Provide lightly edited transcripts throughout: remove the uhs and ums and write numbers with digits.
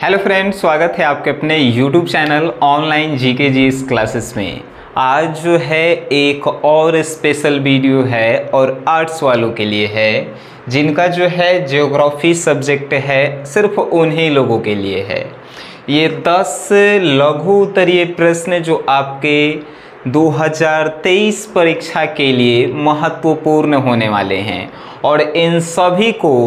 Hello friends, स्वागत है आपके अपने YouTube channel online GK GS classes में। आज जो है एक और स्पेशल वीडियो है और आर्ट्स वालों के लिए है, जिनका जो है ज्योग्राफी सब्जेक्ट है, सिर्फ उन्हीं लोगों के लिए है। ये 10 लघु उत्तरीय प्रश्न जो आपके 2023 परीक्षा के लिए महत्वपूर्ण होने वाले हैं और इन सभी को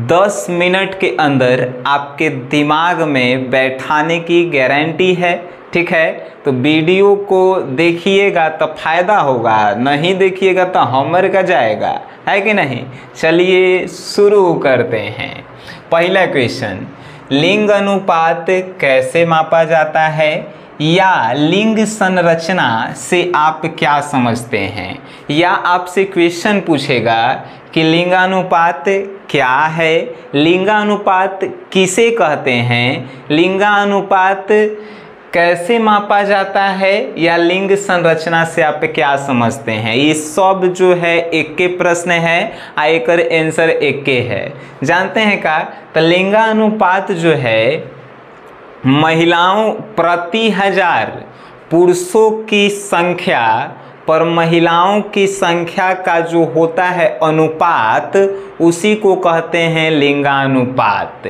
10 मिनट के अंदर आपके दिमाग में बैठाने की गारंटी है। ठीक है, तो वीडियो को देखिएगा तो फायदा होगा, नहीं देखिएगा तो होमवर्क का जाएगा, है कि नहीं। चलिए शुरू करते हैं। पहला क्वेश्चन, लिंग अनुपात कैसे मापा जाता है या लिंग संरचना से आप क्या समझते हैं। या आपसे क्वेश्चन पूछेगा कि लिंगानुपात क्या है, लिंगानुपात किसे कहते हैं, लिंगानुपात कैसे मापा जाता है या लिंग संरचना से आप क्या समझते हैं। ये सब जो है एक के प्रश्न है, आयकर आंसर एक के है। जानते हैं का, तो लिंगानुपात जो है महिलाओं प्रति 1000 पुरुषों की संख्या पर महिलाओं की संख्या का जो होता है अनुपात, उसी को कहते हैं लिंगानुपात।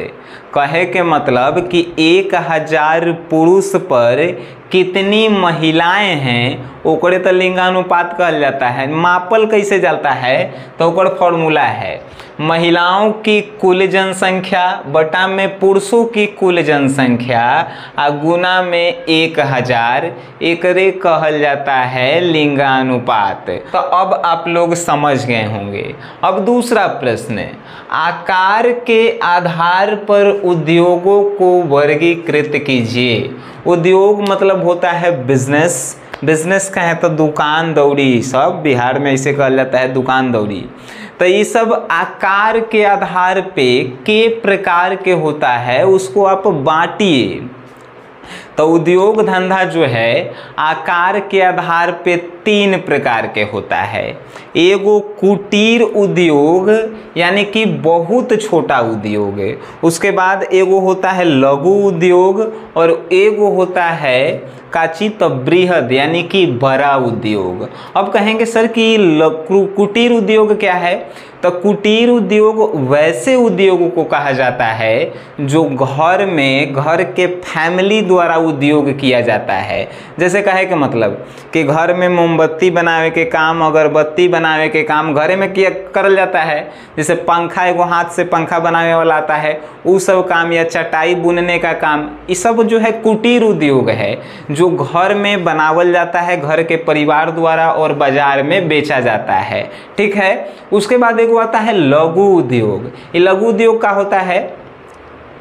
कहे के मतलब कि 1000 पुरुष पर कितनी महिलाएं हैं, ओकरे तो लिंगानुपात कहल जाता है। मापल कैसे जाता है, तो ओकर फॉर्मूला है महिलाओं की कुल जनसंख्या बटा में पुरुषों की कुल जनसंख्या आ गुना में 1000, एकरे कहल जाता है लिंगानुपात। तो अब आप लोग समझ गए होंगे। अब दूसरा प्रश्न, आकार के आधार पर उद्योगों को वर्गीकृत कीजिए। उद्योग मतलब होता है बिजनेस, बिजनेस कहें तो दुकान दौड़ी, सब बिहार में इसे कहल जाता है दुकान दौड़ी। तो ये सब आकार के आधार पे के प्रकार के होता है, उसको आप बांटिए। तो उद्योग धंधा जो है आकार के आधार पे 3 प्रकार के होता है। एगो कुटीर उद्योग यानी कि बहुत छोटा उद्योग है, उसके बाद एगो होता है लघु उद्योग और एगो होता है काची तो बृहद यानी कि बड़ा उद्योग। अब कहेंगे सर कि कुटीर उद्योग क्या है, तो कुटीर उद्योग वैसे उद्योगों को कहा जाता है जो घर में घर के फैमिली द्वारा उद्योग किया जाता है। जैसे कहे के मतलब कि घर में मोमबत्ती बनावे के काम, अगरबत्ती बनावे के काम घरे में किया करल जाता है। जैसे पंखा, एगो हाथ से पंखा बनावे वाला आता है, वो सब काम, या चटाई बुनने का काम, ये सब जो है कुटीर उद्योग है, जो घर में बनावल जाता है घर के परिवार द्वारा और बाजार में बेचा जाता है। ठीक है, उसके बाद एक आता है लघु उद्योग। ये लघु उद्योग का होता है,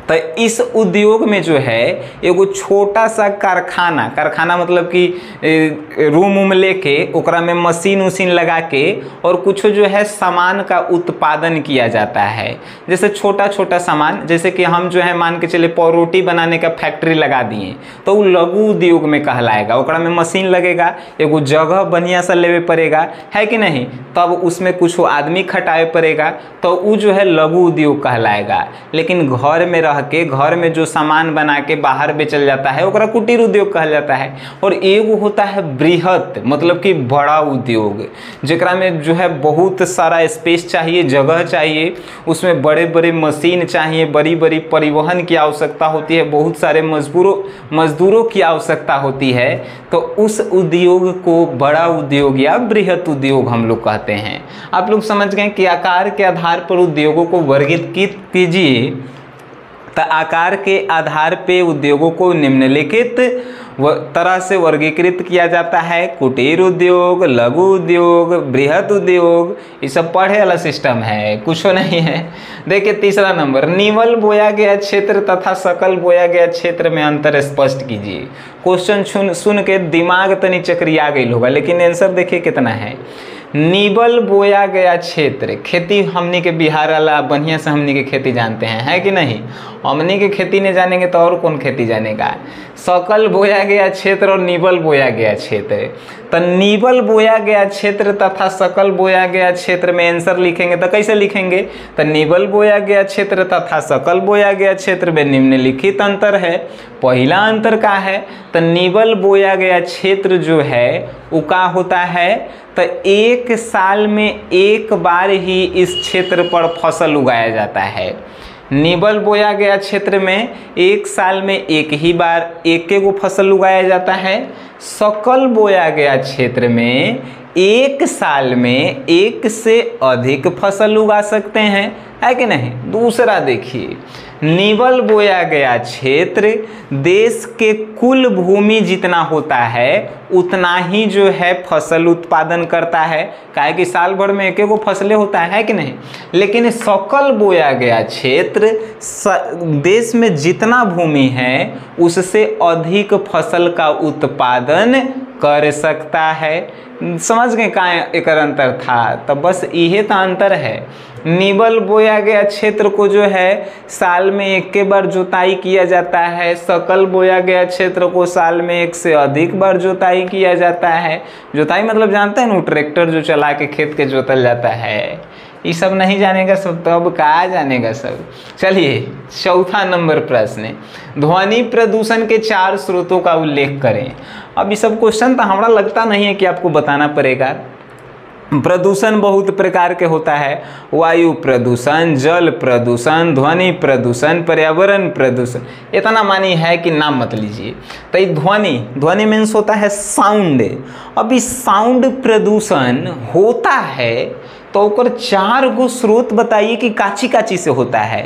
तो इस उद्योग में जो है एगो छोटा सा कारखाना, कारखाना मतलब कि रूम वूम लेके ओकरा में मशीन उशीन लगा के और कुछ जो है सामान का उत्पादन किया जाता है। जैसे छोटा छोटा सामान, जैसे कि हम जो है मान के चले रोटी बनाने का फैक्ट्री लगा दिए, तो वो लघु उद्योग में कहलाएगा। ओकरा में मशीन लगेगा, एगो जगह बढ़िया सा लेवे पड़ेगा, है कि नहीं, तब उसमें कुछ आदमी खटावे पड़ेगा, तो वो जो है लघु उद्योग कहलाएगा। लेकिन घर में रह के घर में जो सामान बना के बाहर बेचल जाता है ओकरा कुटीर उद्योग कहल जाता है। और एगो होता है बृहत मतलब कि बड़ा उद्योग, जेकरा में जो है बहुत सारा स्पेस चाहिए, जगह चाहिए, उसमें बड़े बड़े मशीन चाहिए, बड़ी बड़ी परिवहन की आवश्यकता होती है, बहुत सारे मजदूरों की आवश्यकता होती है। तो उस उद्योग को बड़ा उद्योग या बृहत उद्योग हम लोग कहते हैं। आप लोग समझ गए कि आकार के आधार पर उद्योगों को वर्गीकृत कीजिए। तो आकार के आधार पे उद्योगों को निम्नलिखित तरह से वर्गीकृत किया जाता है। कुटीर उद्योग, लघु उद्योग, बृहत उद्योग, ये सब पढ़े वाला सिस्टम है, कुछ नहीं है। देखिए तीसरा नंबर, निवल बोया गया क्षेत्र तथा सकल बोया गया क्षेत्र में अंतर स्पष्ट कीजिए। क्वेश्चन सुन के दिमाग तनी चकरिया गई होगा, लेकिन आंसर देखिए कितना है। निबल बोया गया क्षेत्र, खेती हमनी के बिहार वाला बढ़िया से हमनी के खेती जानते हैं, है कि नहीं? हमनी के खेती नहीं जानेंगे तो और कौन खेती जानेगा? सकल बोया गया क्षेत्र और निबल बोया गया क्षेत्र। तो निबल बोया गया क्षेत्र तथा सकल बोया गया क्षेत्र में आंसर लिखेंगे तो कैसे लिखेंगे? तो निबल बोया गया क्षेत्र तथा सकल बोया गया क्षेत्र में निम्नलिखित अंतर है। पहला अंतर क्या है? तो निबल बोया गया क्षेत्र जो है वो क्या होता है? तो एक साल में एक बार ही इस क्षेत्र पर फसल उगाया जाता है। निबल बोया गया क्षेत्र में एक साल में एक ही बार एक गो फसल उगाया जाता है। सकल बोया गया क्षेत्र में एक साल में एक से अधिक फसल उगा सकते हैं, है कि नहीं? दूसरा देखिए, निबल बोया गया क्षेत्र देश के कुल भूमि जितना होता है उतना ही जो है फसल उत्पादन करता है, काहे कि साल भर में एक गो फसलें होता है कि नहीं? लेकिन सकल बोया गया क्षेत्र देश में जितना भूमि है उससे अधिक फसल का उत्पादन कर सकता है। समझ गए का एक अंतर था? तो बस यही तो अंतर है। निबल बोया गया क्षेत्र को जो है साल में एक के बार जुताई किया जाता है, सकल बोया गया क्षेत्र को साल में एक से अधिक बार जुताई किया जाता है। जुताई मतलब जानते हैं ना, ट्रैक्टर जो चला के खेत के जोतल जाता है। ये सब नहीं जानेगा सब तो अब कहाँ जानेगा सब। चलिए चौथा नंबर प्रश्न, ध्वनि प्रदूषण के 4 स्रोतों का उल्लेख करें। अब ये सब क्वेश्चन तो हमारा लगता नहीं है कि आपको बताना पड़ेगा। प्रदूषण बहुत प्रकार के होता है, वायु प्रदूषण, जल प्रदूषण, ध्वनि प्रदूषण, पर्यावरण प्रदूषण, इतना मानी है कि नाम मत लीजिए। तो ये ध्वनि मीन्स होता है साउंड। अब इस साउंड प्रदूषण होता है तो ओकर 4 गो स्रोत बताइए कि काची काची से होता है।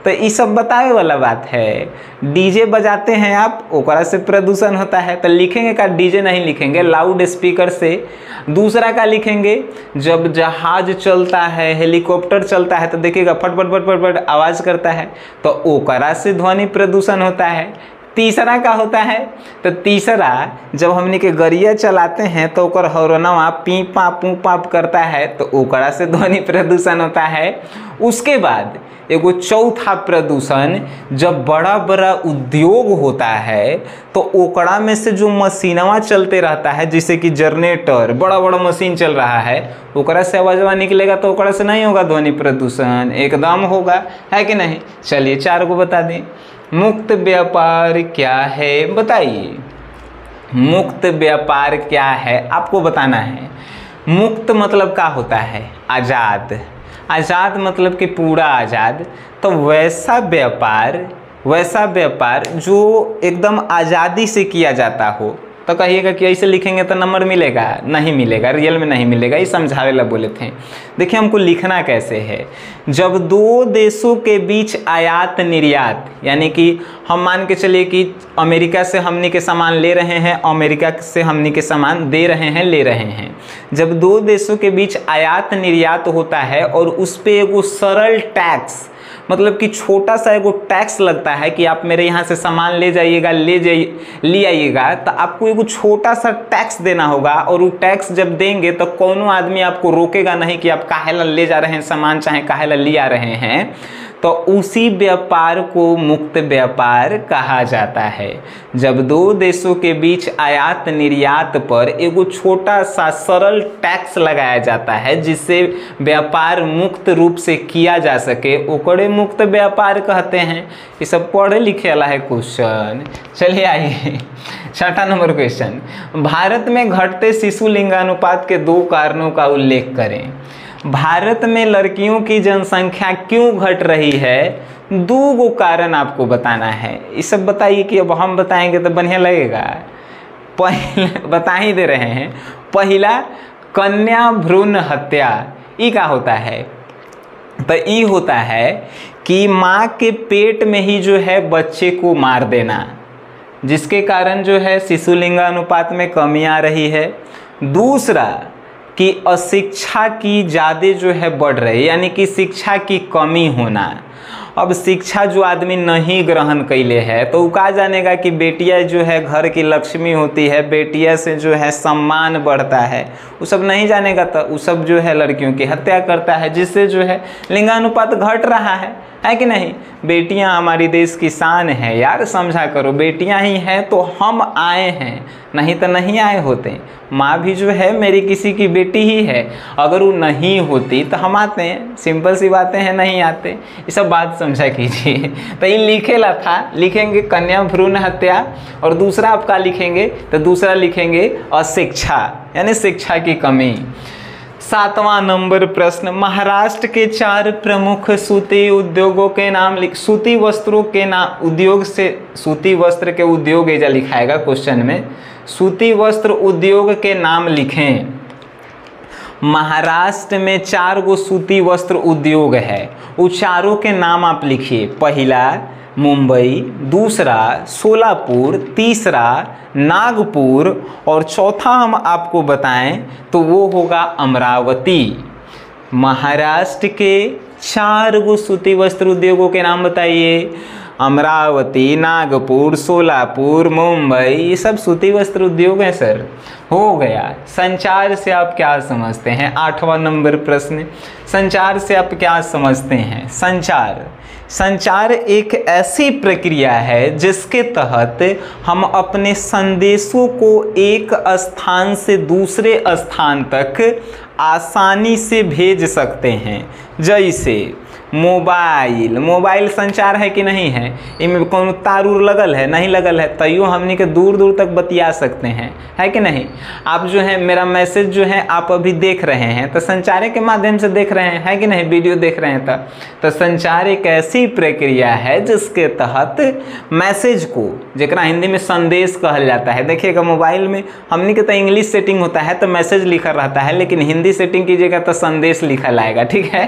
तो ये सब बतावे वाला बात है। डीजे बजाते हैं आप, ओकरा से प्रदूषण होता है, तो लिखेंगे का डीजे नहीं लिखेंगे, लाउड स्पीकर से। दूसरा का लिखेंगे जब जहाज चलता है, हेलीकॉप्टर चलता है तो देखिएगा फट फट फट फट फट आवाज़ करता है, तो ओकरा से ध्वनि प्रदूषण होता है। तीसरा का होता है, तो तीसरा जब हमने के गरिया चलाते हैं तो ओकर हॉर्नवा पी पाप पू पाप करता है, तो ओकरा से ध्वनि प्रदूषण होता है। उसके बाद एगो चौथा प्रदूषण, जब बड़ा बड़ा उद्योग होता है तो ओकरा में से जो मशीनवा चलते रहता है, जैसे कि जनरेटर, बड़ा बड़ा मशीन चल रहा है, ओकरा से आवाज़वा निकलेगा तो ओकरा से नहीं होगा ध्वनि प्रदूषण, एकदम होगा, है कि नहीं? चलिए 4 को बता दें। मुक्त व्यापार क्या है बताइए? मुक्त व्यापार क्या है आपको बताना है। मुक्त मतलब क्या होता है? आज़ाद। आज़ाद मतलब कि पूरा आज़ाद। तो वैसा व्यापार जो एकदम आज़ादी से किया जाता हो। तो कहिएगा कि ऐसे लिखेंगे तो नंबर मिलेगा? नहीं मिलेगा, रियल में नहीं मिलेगा। ये समझावे ला बोले थे। देखिए हमको लिखना कैसे है। जब 2 देशों के बीच आयात निर्यात, यानी कि हम मान के चलिए कि अमेरिका से हमनी के सामान ले रहे हैं, अमेरिका से हमनी के सामान दे रहे हैं, ले रहे हैं। जब 2 देशों के बीच आयात निर्यात होता है और उस पर एगो सरल टैक्स, मतलब कि छोटा सा एगो टैक्स लगता है कि आप मेरे यहाँ से सामान ले जाइएगा, ले आइएगा, तो आपको एगो छोटा सा टैक्स देना होगा। और वो टैक्स जब देंगे तो कोनो आदमी आपको रोकेगा नहीं कि आप काहे ला ले जा रहे हैं सामान, चाहे काहे ला ले आ रहे हैं। तो उसी व्यापार को मुक्त व्यापार कहा जाता है। जब 2 देशों के बीच आयात निर्यात पर एगो छोटा सा सरल टैक्स लगाया जाता है जिससे व्यापार मुक्त रूप से किया जा सके, ओकरे मुक्त व्यापार कहते हैं। ये सब पढ़े लिखे वाला है क्वेश्चन। चलिए आइए 6ठा नंबर क्वेश्चन, भारत में घटते शिशु लिंगानुपात के 2 कारणों का उल्लेख करें। भारत में लड़कियों की जनसंख्या क्यों घट रही है? 2 गो कारण आपको बताना है। ये सब बताइए कि अब हम बताएंगे तो बढ़िया लगेगा। पहले बता ही दे रहे हैं। पहला, कन्या भ्रूण हत्या। ये क्या होता है? तो ये होता है कि माँ के पेट में ही जो है बच्चे को मार देना, जिसके कारण जो है शिशु लिंगानुपात में कमी आ रही है। दूसरा कि अशिक्षा की ज़्यादा जो है बढ़ रही है, यानी कि शिक्षा की कमी होना। अब शिक्षा जो आदमी नहीं ग्रहण कैले है तो वो का जानेगा कि बेटिया जो है घर की लक्ष्मी होती है, बेटिया से जो है सम्मान बढ़ता है, वो सब नहीं जानेगा। तो वो सब जो है लड़कियों की हत्या करता है, जिससे जो है लिंगानुपात घट रहा है कि नहीं। बेटियां हमारी देश की शान है यार, समझा करो। बेटियां ही हैं तो हम आए हैं, नहीं तो नहीं आए होते। माँ भी जो है मेरी किसी की बेटी ही है, अगर वो नहीं होती तो हम आते हैं। सिंपल सी बातें हैं, नहीं आते। ये सब बात समझा कीजिए। तो ये लिखेला था, लिखेंगे कन्या भ्रूण हत्या, और दूसरा आप क्या लिखेंगे, तो दूसरा लिखेंगे अशिक्षा, यानी शिक्षा की कमी। 7वां नंबर प्रश्न, महाराष्ट्र के 4 प्रमुख सूती उद्योगों के नाम लिख। सूती वस्त्रों के नाम, उद्योग से सूती वस्त्र के उद्योग ऐसा लिखाएगा क्वेश्चन में। सूती वस्त्र उद्योग के नाम लिखें। महाराष्ट्र में 4 गो सूती वस्त्र उद्योग है, वो चारों के नाम आप लिखिए। पहला मुंबई, दूसरा सोलापुर, तीसरा नागपुर, और चौथा हम आपको बताएं तो वो होगा अमरावती। महाराष्ट्र के 4 गो सूती वस्त्र उद्योगों के नाम बताइए। अमरावती, नागपुर, सोलापुर, मुंबई, ये सब सूती वस्त्र उद्योग हैं सर। हो गया। संचार से आप क्या समझते हैं? 8वां नंबर प्रश्न, संचार से आप क्या समझते हैं? संचार एक ऐसी प्रक्रिया है जिसके तहत हम अपने संदेशों को एक स्थान से दूसरे स्थान तक आसानी से भेज सकते हैं। जैसे मोबाइल संचार है कि नहीं है? इनमें कौन तार उर लगल है? नहीं लगल है, तैयो हमने के दूर दूर तक बतिया सकते हैं, है कि नहीं। आप जो है मेरा मैसेज जो है आप अभी देख रहे हैं तो संचार के माध्यम से देख रहे हैं, है कि नहीं, वीडियो देख रहे हैं। तो संचार एक ऐसी प्रक्रिया है जिसके तहत मैसेज को, जेकरा हिंदी में संदेश कहल जाता है। देखिएगा मोबाइल में हमने के तो इंग्लिश सेटिंग होता है तो मैसेज लिखा रहता है, लेकिन हिंदी सेटिंग कीजिएगा तो संदेश लिखा लाएगा, ठीक है।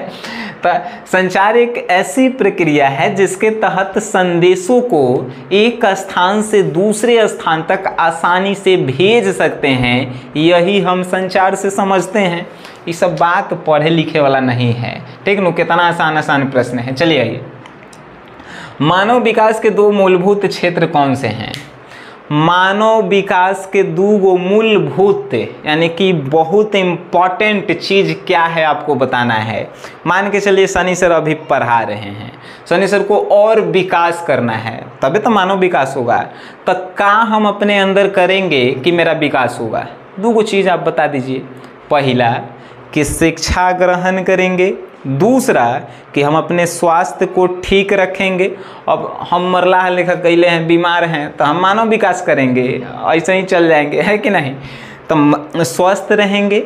तो संचार एक ऐसी प्रक्रिया है जिसके तहत संदेशों को एक स्थान से दूसरे स्थान तक आसानी से भेज सकते हैं, यही हम संचार से समझते हैं। ये सब बात पढ़े लिखे वाला नहीं है, ठीक न। कितना आसान प्रश्न है। चलिए आइए, मानव विकास के 2 मूलभूत क्षेत्र कौन से हैं? मानव विकास के 2 मूलभूत यानी कि बहुत इम्पॉर्टेंट चीज़ क्या है आपको बताना है। मान के चलिए सनी सर अभी पढ़ा रहे हैं, सनी सर को और विकास करना है, तभी तो मानव विकास होगा। तो क्या हम अपने अंदर करेंगे कि मेरा विकास होगा? 2 चीज़ आप बता दीजिए। पहला कि शिक्षा ग्रहण करेंगे, दूसरा कि हम अपने स्वास्थ्य को ठीक रखेंगे। अब हम मरला लेखा कैले हैं, बीमार हैं, तो हम मानव विकास करेंगे, ऐसे ही चल जाएंगे, है कि नहीं। तो स्वस्थ रहेंगे,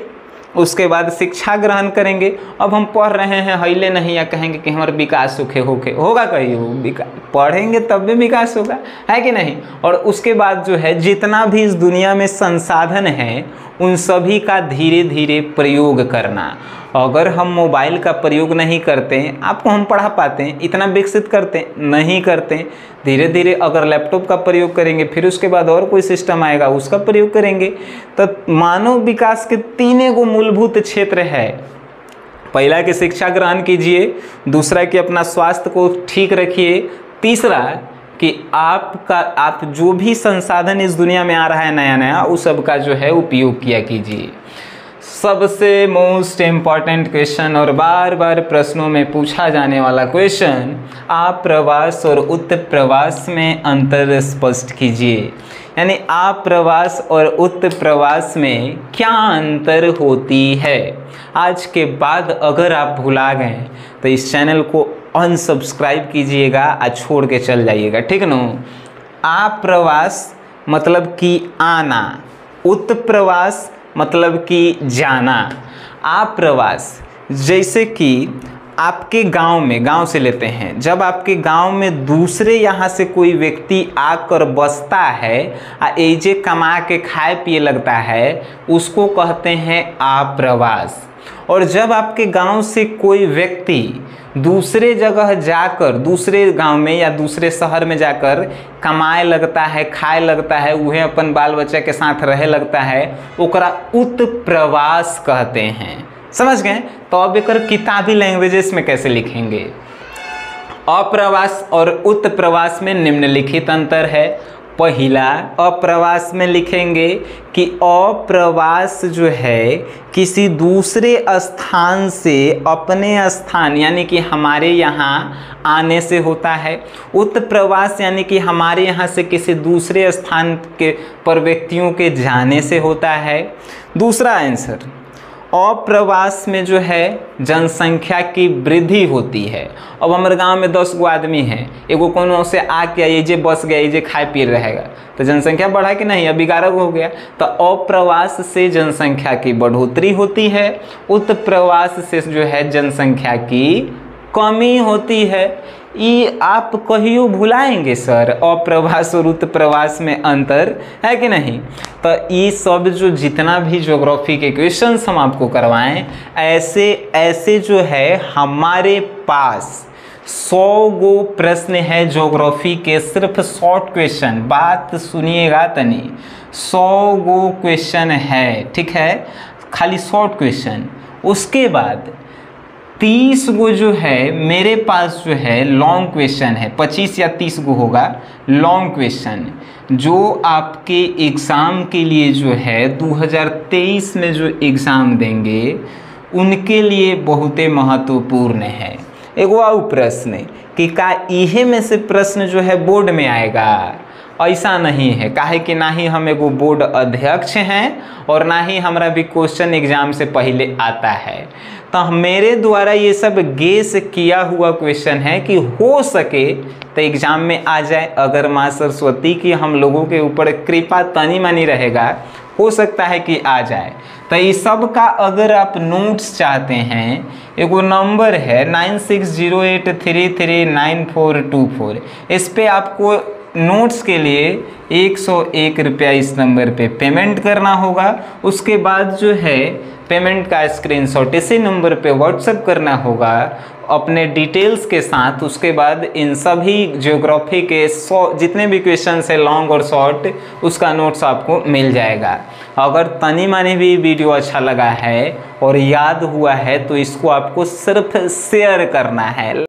उसके बाद शिक्षा ग्रहण करेंगे। अब हम पढ़ रहे हैं हिले नहीं या कहेंगे कि हमारा विकास होगा कहीं विकास, पढ़ेंगे तब भी विकास होगा, है कि नहीं। और उसके बाद जो है जितना भी इस दुनिया में संसाधन है उन सभी का धीरे धीरे प्रयोग करना। अगर हम मोबाइल का प्रयोग नहीं करते, आपको हम पढ़ा पाते हैं, इतना विकसित करते नहीं करते। धीरे धीरे अगर लैपटॉप का प्रयोग करेंगे, फिर उसके बाद और कोई सिस्टम आएगा उसका प्रयोग करेंगे। तो मानव विकास के 3 मूलभूत क्षेत्र है। पहला कि शिक्षा ग्रहण कीजिए, दूसरा कि अपना स्वास्थ्य को ठीक रखिए, तीसरा कि आप जो भी संसाधन इस दुनिया में आ रहा है नया नया, उस सब का जो है उपयोग किया कीजिए। सबसे मोस्ट इम्पॉर्टेंट क्वेश्चन और बार बार प्रश्नों में पूछा जाने वाला क्वेश्चन, आप्रवास और उत्प्रवास में अंतर स्पष्ट कीजिए। यानी आप्रवास और उत्प्रवास में क्या अंतर होती है। आज के बाद अगर आप भुला गए तो इस चैनल को अनसब्सक्राइब कीजिएगा और छोड़ के चल जाइएगा, ठीक न। आप्रवास मतलब कि आना, उत्प्रवास मतलब कि जाना। आप्रवास जैसे कि आपके गांव में, गांव से लेते हैं, जब आपके गांव में दूसरे यहाँ से कोई व्यक्ति आकर बसता है और एजे कमा के खाए पिए लगता है, उसको कहते हैं आप्रवास। और जब आपके गांव से कोई व्यक्ति दूसरे जगह जाकर, दूसरे गांव में या दूसरे शहर में जाकर कमाए लगता है, खाए लगता है, वह अपन बाल बच्चा के साथ रहे लगता है, ओकरा उत्प्रवास कहते हैं। समझ गए। तो अब एक किताबी लैंग्वेजेस में कैसे लिखेंगे। अप्रवास और उत्प्रवास में निम्नलिखित अंतर है। पहला, अप्रवास में लिखेंगे कि अप्रवास जो है किसी दूसरे स्थान से अपने स्थान यानी कि हमारे यहाँ आने से होता है। उत्प्रवास यानी कि हमारे यहाँ से किसी दूसरे स्थान के पर व्यक्तियों के जाने से होता है। दूसरा आंसर, अप्रवास में जो है जनसंख्या की वृद्धि होती है। अब हमारे गांव में 10 गो आदमी हैं, एगो कोनो से आके ये जे बस गया, ये जे खाए पी रहेगा, तो जनसंख्या बढ़ा कि नहीं? अब 11 गो हो गया। तो अप्रवास से जनसंख्या की बढ़ोतरी होती है, उत्प्रवास से जो है जनसंख्या की कमी होती है। ये आप कहियो भुलाएंगे सर, अप्रवास और उत्प्रवास में अंतर है कि नहीं? तो ये सब जो जितना भी ज्योग्राफी के क्वेश्चंस हम आपको करवाएं, ऐसे जो है हमारे पास 100 गो प्रश्न है ज्योग्राफी के, सिर्फ शॉर्ट क्वेश्चन। बात सुनिएगा तनी, 100 गो क्वेश्चन है, ठीक है, खाली शॉर्ट क्वेश्चन। उसके बाद 30 गो जो है मेरे पास जो है लॉन्ग क्वेश्चन है, 25 या 30 गो होगा लॉन्ग क्वेश्चन, जो आपके एग्ज़ाम के लिए जो है 2023 में जो एग्ज़ाम देंगे उनके लिए बहुत महत्वपूर्ण है। एगो और प्रश्न कि का इहे में से प्रश्न जो है बोर्ड में आएगा? ऐसा नहीं है, काहे कि ना ही हम एगो बोर्ड अध्यक्ष हैं और ना ही हमारा भी क्वेश्चन एग्जाम से पहले आता है। तो मेरे द्वारा ये सब गेस किया हुआ क्वेश्चन है कि हो सके तो एग्जाम में आ जाए। अगर माँ सरस्वती की हम लोगों के ऊपर कृपा तनी मनी रहेगा, हो सकता है कि आ जाए। तो इस सब का अगर आप नोट्स चाहते हैं, एगो नंबर है 9608339424, इस पे आपको नोट्स के लिए 101 रुपया इस नंबर पे पेमेंट करना होगा। उसके बाद जो है पेमेंट का स्क्रीनशॉट इसी नंबर पे व्हाट्सएप करना होगा अपने डिटेल्स के साथ। उसके बाद इन सभी ज्योग्राफी के 100 जितने भी क्वेश्चन है लॉन्ग और शॉर्ट, उसका नोट्स आपको मिल जाएगा। अगर तनी मानी भी वीडियो अच्छा लगा है और याद हुआ है तो इसको आपको सिर्फ शेयर करना है।